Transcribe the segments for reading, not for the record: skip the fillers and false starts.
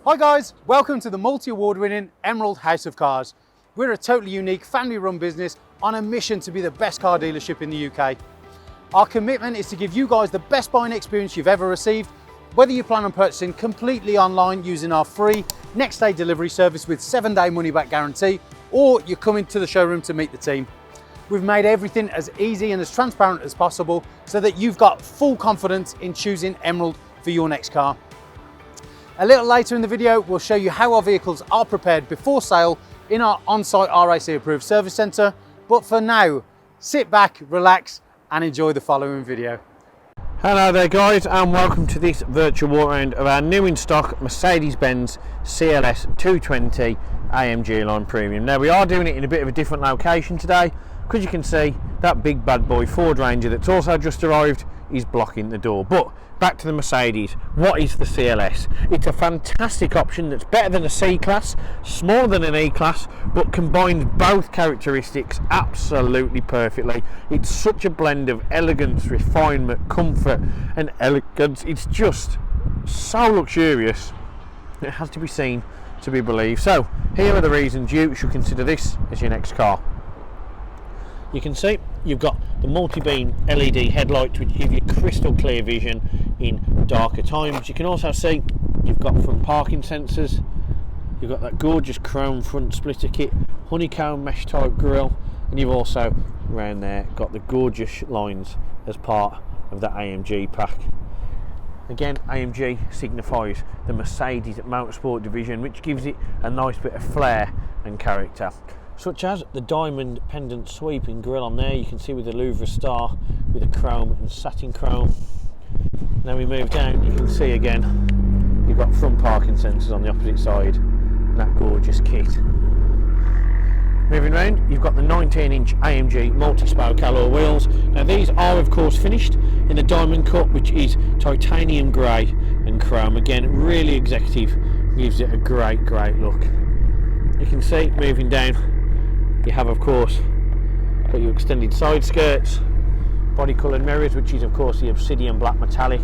Hi guys, welcome to the multi-award winning Emerald House of Cars. We're a totally unique family run business on a mission to be the best car dealership in the UK. Our commitment is to give you guys the best buying experience you've ever received, whether you plan on purchasing completely online using our free next day delivery service with 7-day money back guarantee, or you're coming to the showroom to meet the team. We've made everything as easy and as transparent as possible so that you've got full confidence in choosing Emerald for your next car. A little later in the video, we'll show you how our vehicles are prepared before sale in our on-site RAC approved service centre. But for now, sit back, relax and enjoy the following video. Hello there guys, and welcome to this virtual walk around of our new in stock Mercedes-Benz CLS220 AMG line premium. Now we are doing it in a bit of a different location today, because you can see that big bad boy Ford Ranger that's also just arrived is blocking the door. But back to the Mercedes. What is the CLS? It's a fantastic option that's better than a C-Class, smaller than an E-Class, but combines both characteristics absolutely perfectly. It's such a blend of elegance, refinement, comfort and elegance. It's just so luxurious. It has to be seen to be believed. So here are the reasons you should consider this as your next car. You can see you've got the multi-beam LED headlights which give you crystal clear vision in darker times. You can also see you've got front parking sensors, you've got that gorgeous chrome front splitter kit, honeycomb mesh type grille, and you've also around there got the gorgeous lines as part of the AMG pack. Again, AMG signifies the Mercedes Motorsport division, which gives it a nice bit of flair and character, such as the diamond pendant sweeping grille on there. You can see with the Louvre star with the chrome and satin chrome. Now we move down, you can see again you've got front parking sensors on the opposite side and that gorgeous kit. Moving round, you've got the 19-inch AMG multi-spoke alloy wheels. Now these are of course finished in the diamond cut, which is titanium grey and chrome. Again, really executive, gives it a great look. You can see moving down, you have of course got your extended side skirts, body coloured mirrors, which is of course the Obsidian black metallic,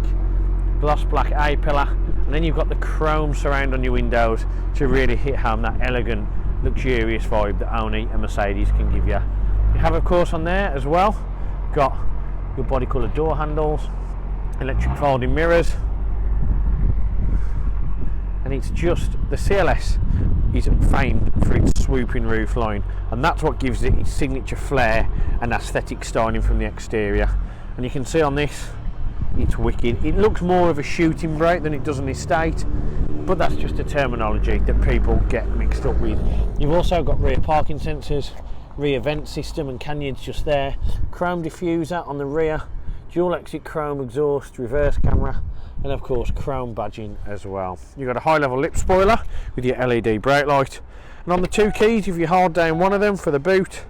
gloss black A-pillar, and then you've got the chrome surround on your windows to really hit home that elegant, luxurious vibe that only a Mercedes can give you. You have of course on there as well got your body coloured door handles, electric folding mirrors, and it's just the CLS is famed for its swooping roof line, and that's what gives it its signature flair and aesthetic styling from the exterior. And you can see on this it's wicked. It looks more of a shooting brake than it does an estate, but that's just a terminology that people get mixed up with. You've also got rear parking sensors, rear vent system and canyons just there, chrome diffuser on the rear, dual exit chrome exhaust, reverse camera, and of course chrome badging as well. You've got a high level lip spoiler with your LED brake light, and on the two keys, if you hold down one of them for the boot,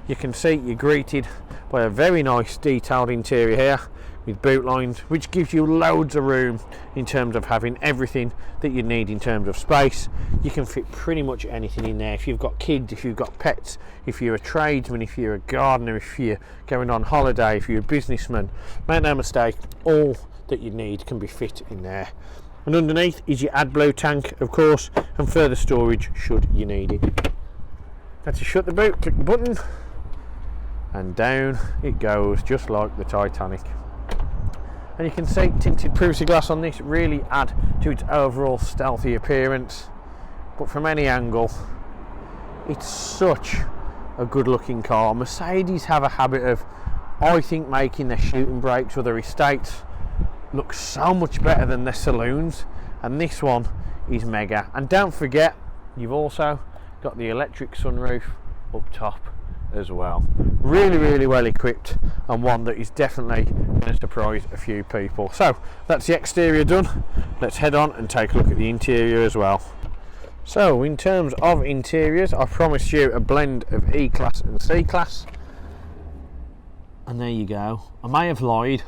you can see you're greeted by a very nice detailed interior here with boot lines, which gives you loads of room in terms of having everything that you need in terms of space. You can fit pretty much anything in there. If you've got kids, if you've got pets, if you're a tradesman, if you're a gardener, if you're going on holiday, if you're a businessman, make no mistake, all that you need can be fit in there. And underneath is your AdBlue tank of course, and further storage should you need it. Now to shut the boot, click the button and down it goes, just like the Titanic. And you can see tinted privacy glass on this really add to its overall stealthy appearance, but from any angle it's such a good looking car. Mercedes have a habit of, I think, making their shooting brakes or their estates look so much better than their saloons, and this one is mega. And don't forget, you've also got the electric sunroof up top as well. Really well equipped, and one that is definitely going to surprise a few people. So that's the exterior done. Let's head on and take a look at the interior as well. So in terms of interiors, I promised you a blend of E-Class and C-Class, and there you go. I may have lied,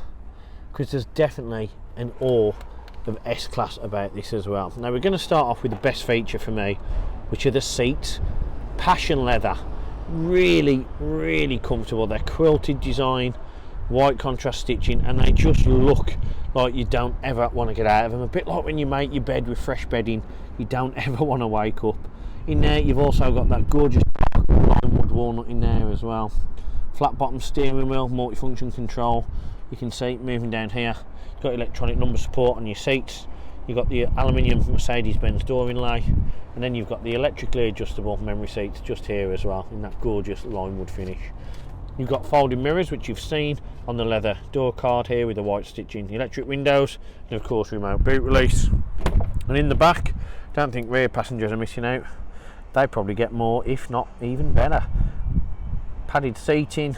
because there's definitely an awe of S-Class about this as well. Now we're going to start off with the best feature for me, which are the seats. Passion leather, really comfortable. They're quilted design, white contrast stitching, and they just look like you don't ever want to get out of them. A bit like when you make your bed with fresh bedding, you don't ever want to wake up. In there you've also got that gorgeous limewood walnut in there as well. Flat bottom steering wheel, multifunction control. You can see moving down here, you've got electronic number support on your seats. You've got the aluminium Mercedes-Benz door inlay, and then you've got the electrically adjustable memory seats just here as well in that gorgeous limewood finish. You've got folding mirrors, which you've seen on the leather door card here with the white stitching, electric windows, and of course remote boot release. And in the back, don't think rear passengers are missing out. They probably get more, if not even better. Padded seating,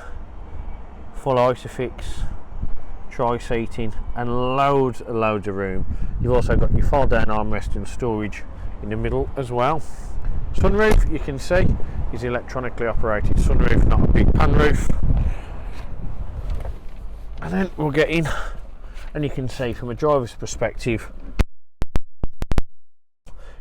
full Isofix, tri-seating, and loads of room. You've also got your fold down armrest and storage in the middle as well. Sunroof, you can see, is electronically operated sunroof, not a big pan roof. And then we'll get in, and you can see from a driver's perspective,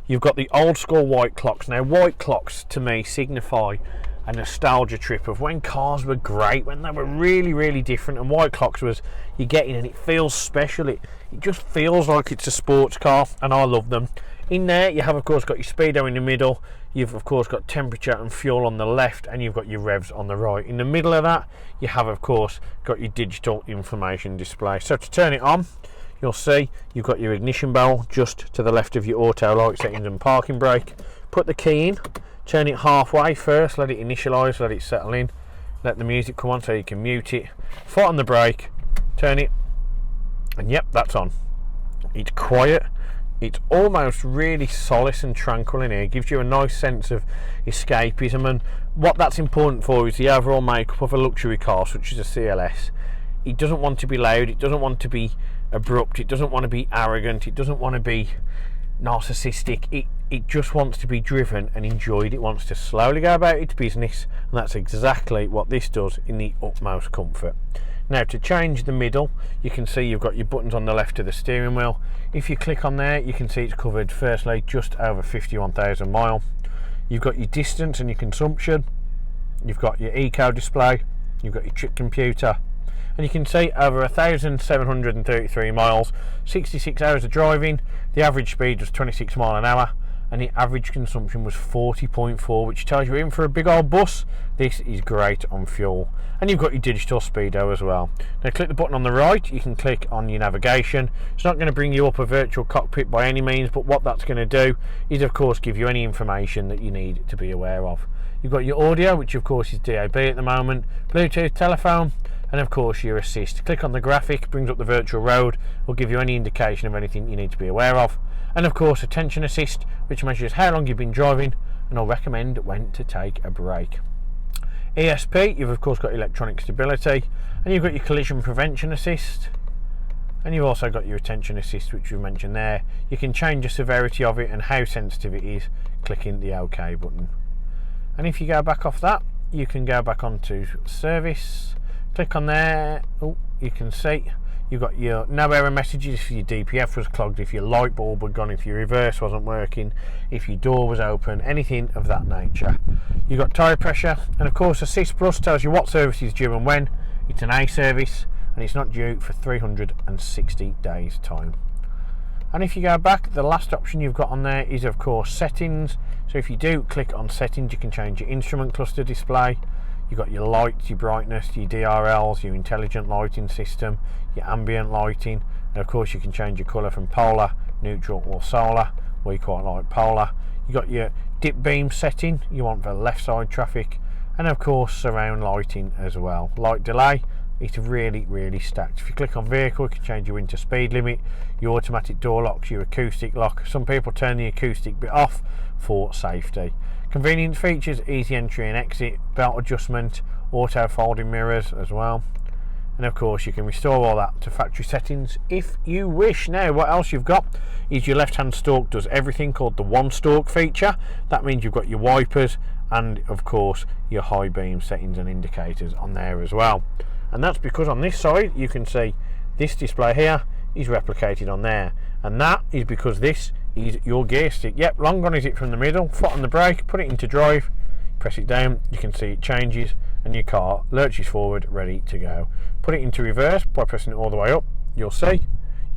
you've got the old school white clocks. Now white clocks to me signify a nostalgia trip of when cars were great, when they were really different, and white clocks was, you get in and it feels special, it just feels like it's a sports car, and I love them. In there you have of course got your speedo in the middle, you've of course got temperature and fuel on the left, and you've got your revs on the right. In the middle of that you have of course got your digital information display. So to turn it on, you'll see you've got your ignition bell just to the left of your auto light settings and parking brake. Put the key in, turn it halfway first, let it initialise, let it settle in, let the music come on so you can mute it. Foot on the brake, turn it, and yep, that's on. It's quiet, it's almost really solace and tranquil in here. It gives you a nice sense of escapism, and what that's important for is the overall makeup of a luxury car such as a CLS. It doesn't want to be loud, it doesn't want to be abrupt, it doesn't want to be arrogant, it doesn't want to be narcissistic. It just wants to be driven and enjoyed. It wants to slowly go about its business, and that's exactly what this does in the utmost comfort. Now to change the middle, you can see you've got your buttons on the left of the steering wheel. If you click on there, you can see it's covered firstly just over 51,000 miles. You've got your distance and your consumption, you've got your eco display, you've got your trip computer, and you can see over 1,733 miles, 66 hours of driving. The average speed was 26 miles an hour, and the average consumption was 40.4, which tells you in for a big old bus, this is great on fuel. And you've got your digital speedo as well. Now click the button on the right, you can click on your navigation. It's not going to bring you up a virtual cockpit by any means, but what that's going to do is of course give you any information that you need to be aware of. You've got your audio, which of course is DAB at the moment, Bluetooth, telephone, and of course your assist. Click on the graphic, brings up the virtual road, will give you any indication of anything you need to be aware of. And of course attention assist, which measures how long you've been driving and will recommend when to take a break. ESP, you've of course got electronic stability, and you've got your collision prevention assist, and you've also got your attention assist, which we mentioned there. You can change the severity of it and how sensitive it is clicking the OK button. And if you go back off that, you can go back onto service, click on there. Oh, you can see you've got your no error messages if your DPF was clogged, if your light bulb had gone, if your reverse wasn't working, if your door was open, anything of that nature. You've got tyre pressure, and of course Assist Plus tells you what service is due and when. It's an A service, and it's not due for 360 days time. And if you go back, the last option you've got on there is of course settings. So if you do click on settings, you can change your instrument cluster display. You've got your lights, your brightness, your DRLs, your intelligent lighting system, your ambient lighting, and of course you can change your colour from polar, neutral or solar. We quite like polar. You've got your dip beam setting you want for left side traffic, and of course surround lighting as well. Light delay, it's really stacked. If you click on vehicle, you can change your winter speed limit, your automatic door locks, your acoustic lock. Some people turn the acoustic bit off for safety. Convenience features, easy entry and exit, belt adjustment, auto folding mirrors as well, and of course you can restore all that to factory settings if you wish. Now what else you've got is your left hand stalk does everything, called the one stalk feature. That means you've got your wipers and of course your high beam settings and indicators on there as well. And that's because on this side you can see this display here is replicated on there, and that is because this is your gear stick. Yep, long gone is it from the middle. Foot on the brake, put it into drive, press it down, you can see it changes and your car lurches forward, ready to go. Put it into reverse by pressing it all the way up, you'll see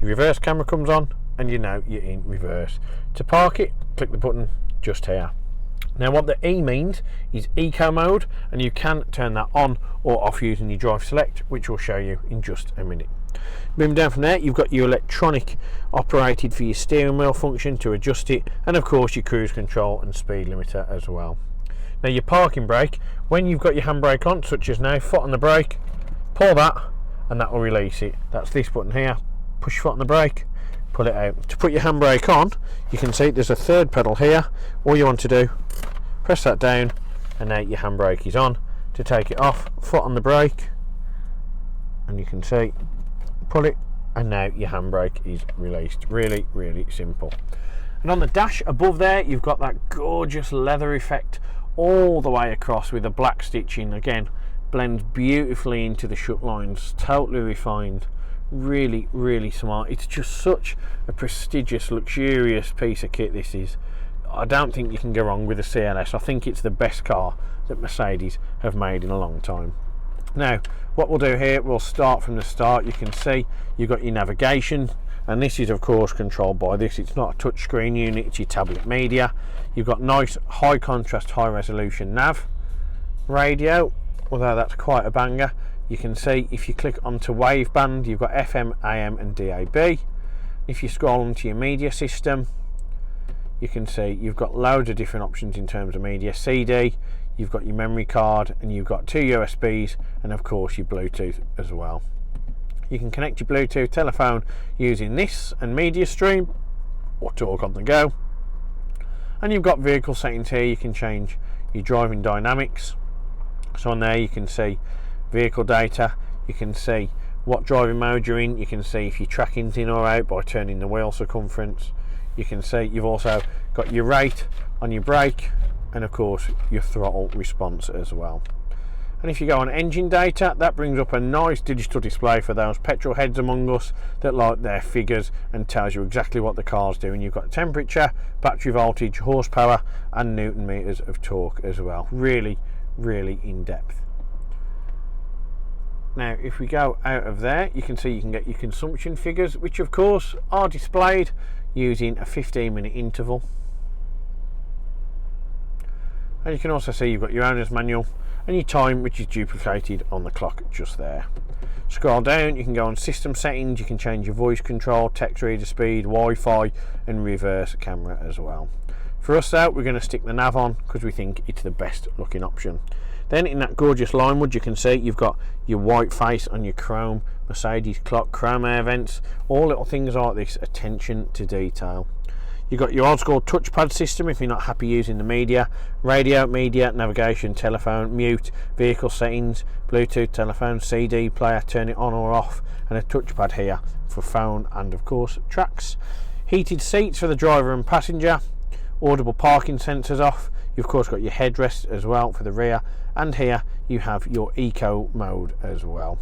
your reverse camera comes on, and you know you're in reverse. To park it, click the button just here. Now what the E means is eco mode, and you can turn that on or off using your drive select, which we'll show you in just a minute. Moving down from there, you've got your electronic operated for your steering wheel function to adjust it, and of course your cruise control and speed limiter as well. Now your parking brake, when you've got your handbrake on, such as now, foot on the brake, pull that and that will release it. That's this button here, push your foot on the brake, pull it out. To put your handbrake on, you can see there's a third pedal here. All you want to do, press that down, and now your handbrake is on. To take it off, foot on the brake, and you can see, pull it, and now your handbrake is released. Really, really simple. And on the dash above there, you've got that gorgeous leather effect all the way across with the black stitching. Again, blends beautifully into the shut lines, totally refined. Really, really smart. It's just such a prestigious, luxurious piece of kit this is. I don't think you can go wrong with the CLS. I think it's the best car that Mercedes have made in a long time. Now what we'll do here, we'll start from the start. You can see you've got your navigation, and this is of course controlled by this. It's not a touch screen unit, it's your tablet media. You've got nice high contrast, high resolution nav. Radio, although that's quite a banger. You can see if you click onto waveband, you've got FM, AM and DAB. If you scroll onto your media system, you can see you've got loads of different options in terms of media. CD, you've got your memory card, and you've got 2 USBs, and of course your Bluetooth as well. You can connect your Bluetooth telephone using this and media stream, or talk on the go. And you've got vehicle settings here. You can change your driving dynamics. So on there you can see vehicle data, you can see what driving mode you're in, you can see if your tracking's in or out by turning the wheel circumference. You can see you've also got your rate on your brake, and of course your throttle response as well. And if you go on engine data, that brings up a nice digital display for those petrol heads among us that like their figures and tells you exactly what the car's doing. You've got temperature, battery voltage, horsepower and newton meters of torque as well. Really, really in depth. Now if we go out of there, you can see you can get your consumption figures, which of course are displayed using a 15-minute interval. And you can also see you've got your owner's manual and your time, which is duplicated on the clock just there. Scroll down, you can go on system settings, you can change your voice control, text reader speed, Wi-Fi and reverse camera as well. For us though, we're going to stick the nav on because we think it's the best looking option. Then in that gorgeous linewood, you can see you've got your white face on your chrome Mercedes clock, chrome air vents, all little things like this, attention to detail. You've got your old school touchpad system if you're not happy using the media, radio, media, navigation, telephone, mute, vehicle settings, Bluetooth, telephone, CD player, turn it on or off, and a touchpad here for phone and of course tracks. Heated seats for the driver and passenger, audible parking sensors off. You've of course got your headrest as well for the rear, and here you have your eco mode as well.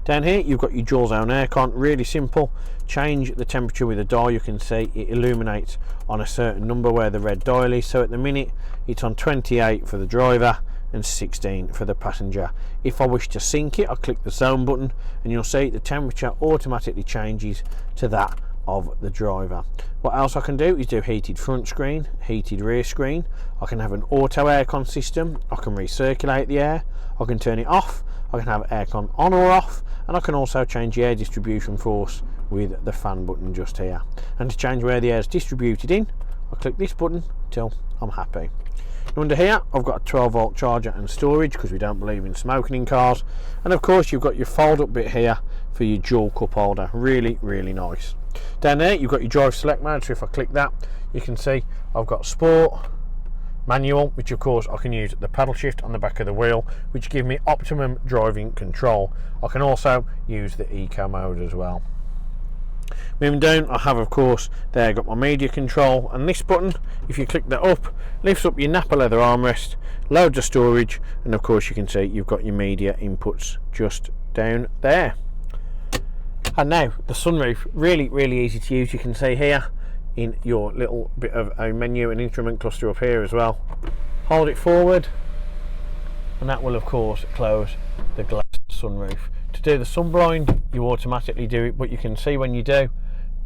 Down here you've got your dual zone aircon, really simple. Change the temperature with a dial. You can see it illuminates on a certain number where the red dial is. So at the minute it's on 28 for the driver and 16 for the passenger. If I wish to sync it, I click the zone button and you'll see the temperature automatically changes to that of the driver. What else I can do is do heated front screen, heated rear screen. I can have an auto aircon system. I can recirculate the air. I can turn it off. I can have aircon on or off, and I can also change the air distribution force with the fan button just here. And to change where the air is distributed in, I click this button till I'm happy. Under here I've got a 12-volt charger and storage because we don't believe in smoking in cars, and of course you've got your fold up bit here for your dual cup holder. Really, really nice. Down there you've got your drive select mode, so if I click that you can see I've got sport, manual, which of course I can use the paddle shift on the back of the wheel, which give me optimum driving control. I can also use the eco mode as well. Moving down, I have of course there got my media control, and this button, if you click that up, lifts up your Nappa leather armrest, loads of storage, and of course you can see you've got your media inputs just down there. And now the sunroof, really, really easy to use. You can see here in your little bit of a menu and instrument cluster up here as well. Hold it forward and that will of course close the glass sunroof. to do the sunblind, you automatically do it, but you can see when you do,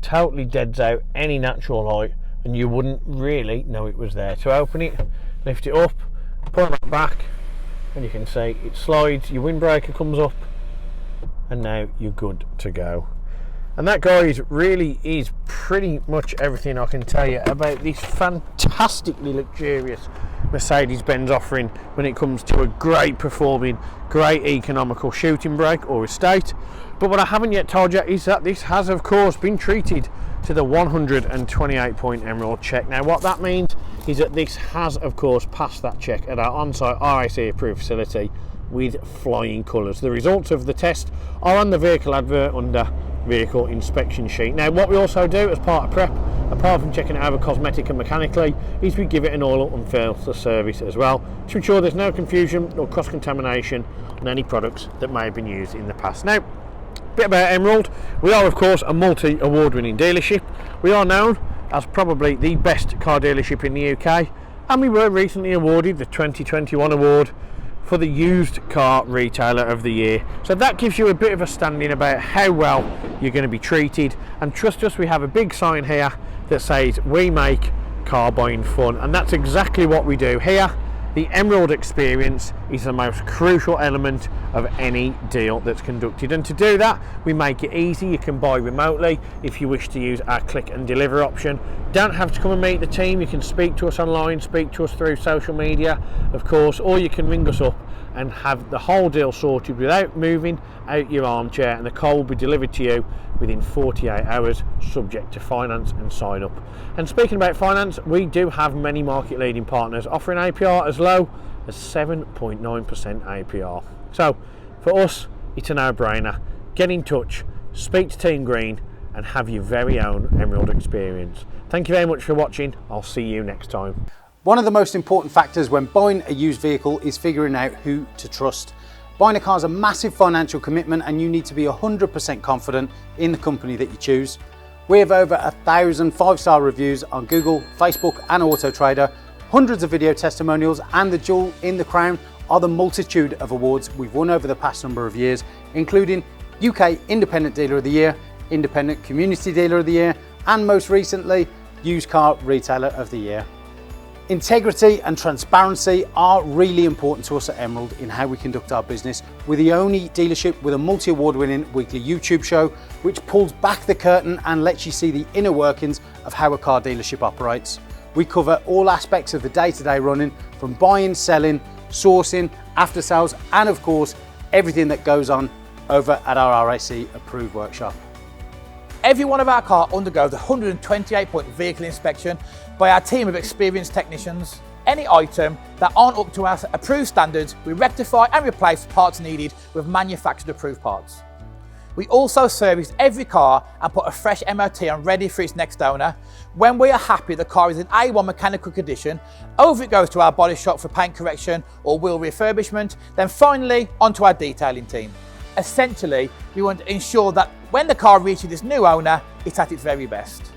totally deads out any natural light and you wouldn't really know it was there. To open it, lift it up, pull that back, and you can see it slides, your windbreaker comes up, and now you're good to go. And that, guys, really is pretty much everything I can tell you about this fantastically luxurious Mercedes-Benz offering when it comes to a great performing, great economical shooting brake or estate. But what I haven't yet told you is that this has, of course, been treated to the 128-point Emerald check. Now, what that means is that this has, of course, passed that check at our on-site RAC approved facility with flying colours. The results of the test are on the vehicle advert under vehicle inspection sheet. Now, what we also do as part of prep, apart from checking it over cosmetic and mechanically, is we give it an oil and filter service as well to ensure there's no confusion or cross-contamination on any products that may have been used in the past. Now, a bit about Emerald. We are, of course, a multi-award winning dealership. We are known as probably the best car dealership in the UK, and we were recently awarded the 2021 award for the used car retailer of the year. So that gives you a bit of a standing about how well you're going to be treated. And trust us, we have a big sign here that says we make car buying fun, and that's exactly what we do here. The Emerald experience is the most crucial element of any deal that's conducted, and to do that we make it easy. You can buy remotely if you wish to use our click and deliver option. Don't have to come and meet the team. You can speak to us online, speak to us through social media, of course, or you can ring us up and have the whole deal sorted without moving out your armchair, and the car will be delivered to you within 48 hours, subject to finance and sign up. And speaking about finance, we do have many market leading partners offering APR as low as 7.9% APR. So for us, it's a no-brainer. Get in touch, speak to Team Green, and have your very own Emerald experience. Thank you very much for watching. I'll see you next time. One of the most important factors when buying a used vehicle is figuring out who to trust. Buying a car is a massive financial commitment, and you need to be 100% confident in the company that you choose. We have over 1,000 5-star reviews on Google, Facebook and Auto Trader, hundreds of video testimonials, and the jewel in the crown are the multitude of awards we've won over the past number of years, including UK Independent Dealer of the Year, Independent Community Dealer of the Year, and most recently, Used Car Retailer of the Year. Integrity and transparency are really important to us at Emerald in how we conduct our business. We're the only dealership with a multi-award winning weekly YouTube show which pulls back the curtain and lets you see the inner workings of how a car dealership operates. We cover all aspects of the day-to-day running, from buying, selling, sourcing, after sales, and of course everything that goes on over at our RAC approved workshop. Every one of our cars undergoes a 128-point vehicle inspection by our team of experienced technicians. Any item that aren't up to our approved standards, we rectify and replace parts needed with manufactured approved parts. We also service every car and put a fresh MOT on ready for its next owner. When we are happy the car is in A1 mechanical condition, over it goes to our body shop for paint correction or wheel refurbishment, then finally onto our detailing team. Essentially, we want to ensure that when the car reaches its new owner, it's at its very best.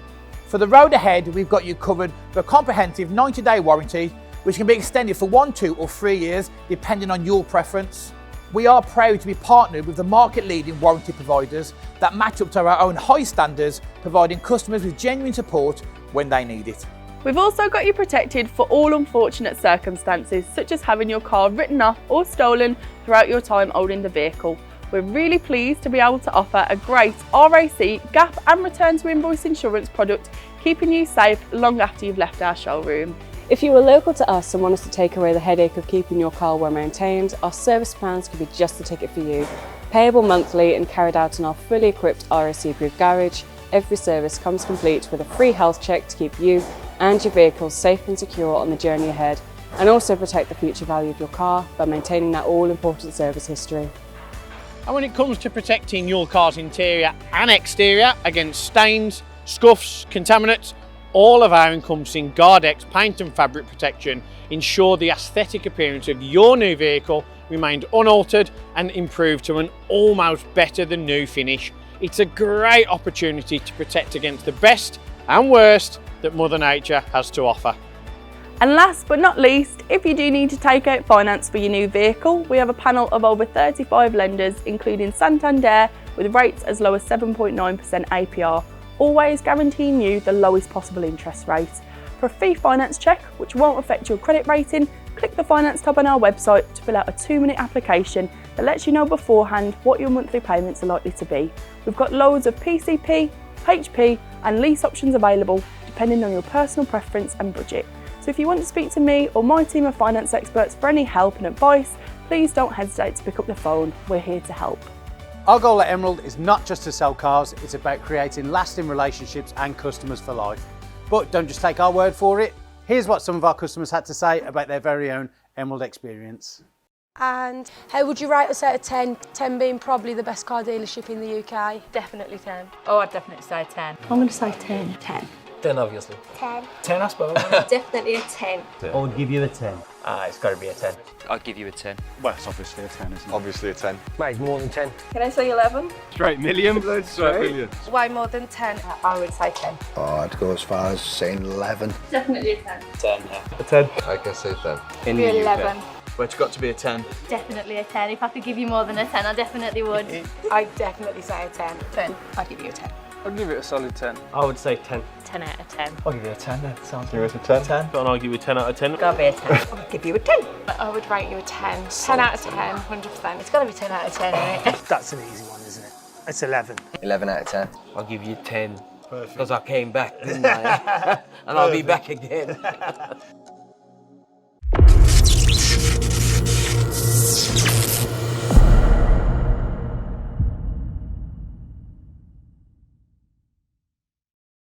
For the road ahead, we've got you covered for a comprehensive 90-day warranty, which can be extended for 1, 2 or 3 years, depending on your preference. We are proud to be partnered with the market-leading warranty providers that match up to our own high standards, providing customers with genuine support when they need it. We've also got you protected for all unfortunate circumstances, such as having your car written off or stolen throughout your time holding the vehicle. We're really pleased to be able to offer a great RAC, gap and return to invoice insurance product, keeping you safe long after you've left our showroom. If you are local to us and want us to take away the headache of keeping your car well maintained, our service plans could be just the ticket for you. Payable monthly and carried out in our fully equipped RAC approved garage, every service comes complete with a free health check to keep you and your vehicle safe and secure on the journey ahead, and also protect the future value of your car by maintaining that all-important service history. And when it comes to protecting your car's interior and exterior against stains, scuffs, contaminants, all of our encompassing Guardex paint and fabric protection ensure the aesthetic appearance of your new vehicle remained unaltered and improved to an almost better than new finish. It's a great opportunity to protect against the best and worst that Mother Nature has to offer. And last but not least, if you do need to take out finance for your new vehicle, we have a panel of over 35 lenders, including Santander, with rates as low as 7.9% APR, always guaranteeing you the lowest possible interest rate. For a free finance check, which won't affect your credit rating, click the finance tab on our website to fill out a 2-minute application that lets you know beforehand what your monthly payments are likely to be. We've got loads of PCP, HP and lease options available, depending on your personal preference and budget. So if you want to speak to me or my team of finance experts for any help and advice, please don't hesitate to pick up the phone. We're here to help. Our goal at Emerald is not just to sell cars, it's about creating lasting relationships and customers for life. But don't just take our word for it. Here's what some of our customers had to say about their very own Emerald experience. And how would you rate us out of 10? 10 being probably the best car dealership in the UK. Definitely 10. Oh, I'd definitely say 10. I'm going to say 10. 10. 10, obviously. 10. 10, I suppose. Definitely a 10. I would give you a 10. It's got to be a 10. I'd give you a 10. Well, it's obviously a 10, isn't it? Obviously a 10. Mate, more than 10. Can I say 11? Straight million. Straight million. Way more than 10. I would say 10. Oh, I'd go as far as saying 11. Definitely a 10. 10, yeah. A 10. I can say 10. In the 11. Well, it's got to be a 10. Definitely a 10. If I could give you more than a 10, I definitely would. I'd definitely say a 10. 10. I'd give you a 10. I'd give it a solid 10. I would say 10. 10 out of 10. I'll give you a 10 then. Sounds Give it a 10. 10. And I'll give you 10 out of 10. Gotta be a 10. I'd give you a 10. I would rate you a 10. 10 out of 10, 100%. It's gotta be 10 out of 10, isn't it? That's an easy one, isn't it? It's 11. 11 out of 10. I'll give you 10. Because I came back, didn't I? And I'll be back again.